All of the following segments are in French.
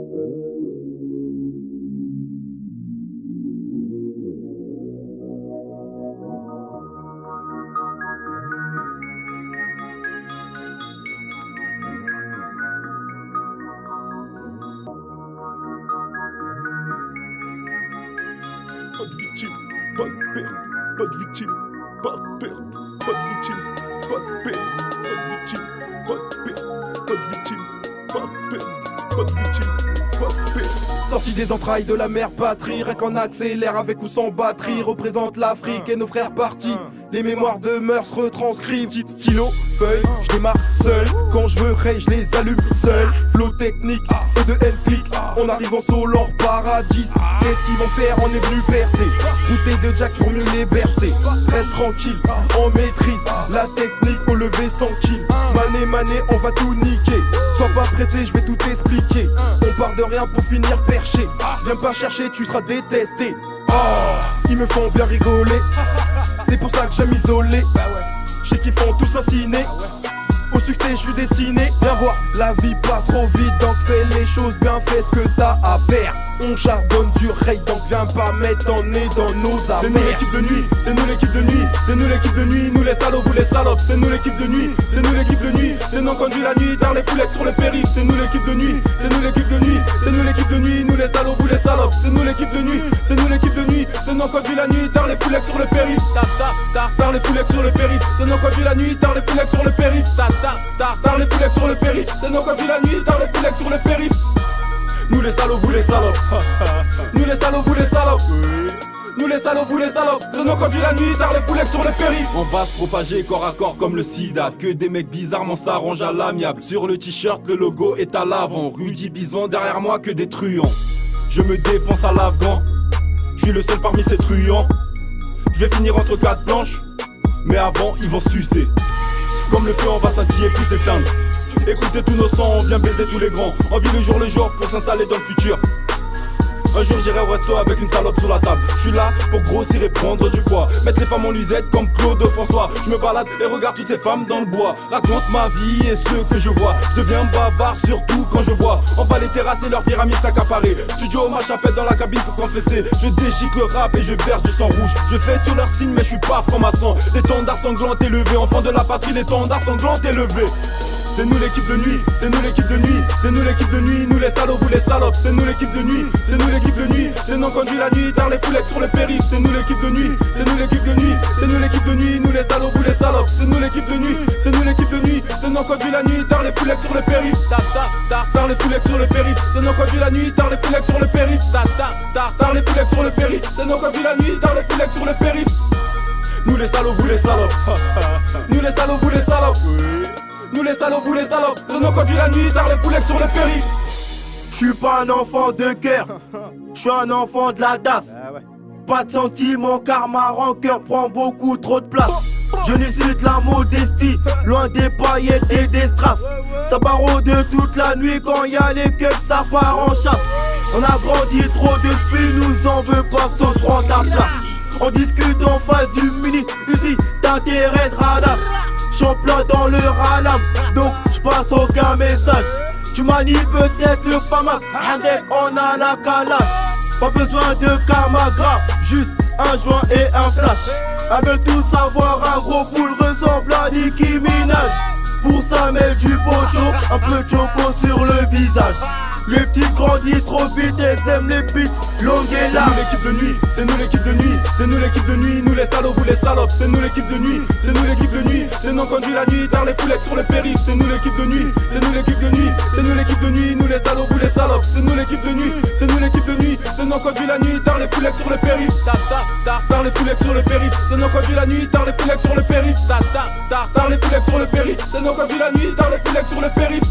Pas de victime, pas de perte, pas de victime, pas de perte, pas de victime, pas de perte, pas de victime, pas de perte, pas de victime, pas de perte, pas de victime, pas de perte. Sorti des entrailles de la mère patrie, rien qu'en accélère avec ou sans batterie, représente l'Afrique et nos frères partis. Les mémoires de mœurs retranscrivent. Stylo, feuille, je démarre seul. Quand je veux rage, je les allume seul. Flow technique et de N-click. On arrive en solo hors paradis. Qu'est-ce qu'ils vont faire? On est venu percer. Bouteille de Jack pour mieux les bercer. Reste tranquille, on maîtrise la technique au lever sans kill. Mané, on va tout niquer. Sois pas pressé, je vais tout expliquer. On part de rien pour finir perché. Viens pas chercher, tu seras détesté. Oh, ils me font bien rigoler. C'est pour ça que j'aime isoler. Je sais qu'ils font tous un ciné. Au succès je suis destiné. Viens voir, la vie passe trop vite. Donc fais les choses bien, fais ce que t'as à faire. On charbonne du raid, donc viens pas mettre ton nez dans nos affaires. C'est nous l'équipe de nuit, c'est nous l'équipe de nuit, c'est nous l'équipe de nuit, nous les salauds, vous les salopes. C'est nous l'équipe de nuit, c'est nous l'équipe de nuit, c'est nous conduit la nuit, tard les foulettes sur le périph'. C'est nous l'équipe de nuit, c'est nous l'équipe de nuit, c'est nous l'équipe de nuit, nous les salauds, vous les salopes. C'est nous l'équipe de nuit, c'est nous l'équipe de nuit, c'est nous conduit la nuit, tard les foulettes sur le périph'. Tard les foulettes sur le périph'. C'est nous conduit la nuit, tard les foulettes sur le périph'. Tard les foulettes sur le périph'. C'est nous conduit la nuit, tard les foulettes sur le périph'. Nous les salauds, vous les salopes. Nous les salauds, vous les salopes. Nous les salauds, vous les salopes. C'est nous conduit la nuit, tard les foulettes sur le périph'. On va se propager corps à corps comme le sida. Que des mecs bizarrement s'arrangent à l'amiable. Sur le t-shirt, le logo est à l'avant. Rudy Bison derrière moi que des truands. Je me défonce à l'afghan. Je suis le seul parmi ces truands. Je vais finir entre quatre planches. Mais avant, ils vont sucer. Comme le feu, on va scintiller puis s'éteindre. Écoutez tous nos sons, on vient baiser tous les grands. On vit le jour pour s'installer dans le futur. Un jour j'irai au resto avec une salope sur la table. Je suis là pour grossir et prendre du poids. Mettre les femmes en lisette comme Claude François. Je me balade et regarde toutes ces femmes dans le bois. Raconte ma vie et ce que je vois. Je deviens bavard surtout quand je bois. On va les terrasser, leur pyramide s'accaparer. Studio, ma chapelle dans la cabine pour confesser. Je déchique le rap et je verse du sang rouge. Je fais tous leurs signes mais je suis pas franc-maçon. L'étendard sanglant élevé, enfant de la patrie, l'étendard sanglant élevé. C'est nous l'équipe de nuit, c'est nous l'équipe de nuit, c'est nous l'équipe de nuit, nous les salauds, vous les salopes. C'est nous l'équipe de nuit, c'est nous l'équipe de nuit, c'est nous conduit la nuit, tard les foulettes sur le périph'. C'est nous l'équipe de nuit, c'est nous l'équipe de nuit, c'est nous l'équipe de nuit, nous les salauds, vous les salopes. C'est nous l'équipe de nuit, c'est nous l'équipe de nuit, c'est nous conduit la nuit, tard les foulettes sur le périph'. Tard les foulettes sur le périph'. C'est nous conduit la nuit, tard les foulettes sur le périph'. Tard les foulettes sur le périph'. C'est nous conduit la nuit, tard les foulettes sur le périph'. Nous les salauds, vous les salopes. Nous les salauds, vous les salopes. Nous les salauds, vous les salopes. C'est nous conduit la nuit, tard les foulettes sur le périph'. J'suis pas un enfant de cœur, j'suis un enfant de la DAS. Pas de sentiments car ma rancœur prend beaucoup trop de place. Je nécessite la modestie, loin des paillettes et des strass. Ça barode toute la nuit quand y a les keufs, ça part en chasse. On a grandi trop de spies, nous en veut pas, sans prend ta place. On discute en face du mini, Uzi, t'intérêt de radasse. J'suis en plein dans le ralam, donc j'passe aucun message. Tu manies peut-être le FAMAS, Handek, on a la calache. Pas besoin de Kamagra, juste un joint et un flash. Elles veulent tous avoir un gros poule ressemble à Nicki Minaj. Pour ça mets du bojo, un peu de choco sur le visage. Les petits grandissent trop vite et aiment les beats longues et C'est nous larges. l'équipe de nuit, c'est nous l'équipe de nuit, c'est nous l'équipe de nuit, nous les salauds, vous les salopes. C'est nous l'équipe de nuit, c'est nous l'équipe de nuit, c'est nous conduit la nuit, tard les foulettes sur le périph'. C'est nous l'équipe de nuit, c'est nous l'équipe de nuit, c'est nous l'équipe de nuit, nous les salauds, vous les salopes. C'est nous l'équipe de nuit, c'est nous l'équipe de nuit, c'est nous conduit la nuit, tard les foulettes sur le périph'. Tard les foulettes sur le périph'. C'est nous conduit la nuit, tard les foulettes sur le périph'. Tard les foulettes sur le périph'. C'est nous conduit la nuit, tard les foulettes sur le périph'.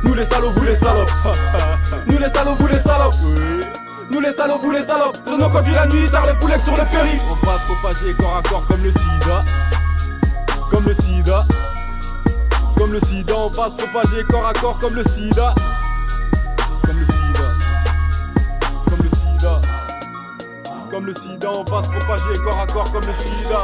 Nous les salauds, vous les salopes. Nous les salauds, vous les salopes. Nous les salauds, vous les salopes. C'est nous conduit la nuit, tard les foulettes sur le périph'. On va se propager corps à corps comme le sida. Comme le sida. Comme le sida, on va se propager corps à corps comme le sida. Comme le sida. Comme le sida. Comme le sida, on va se propager corps à corps comme le sida.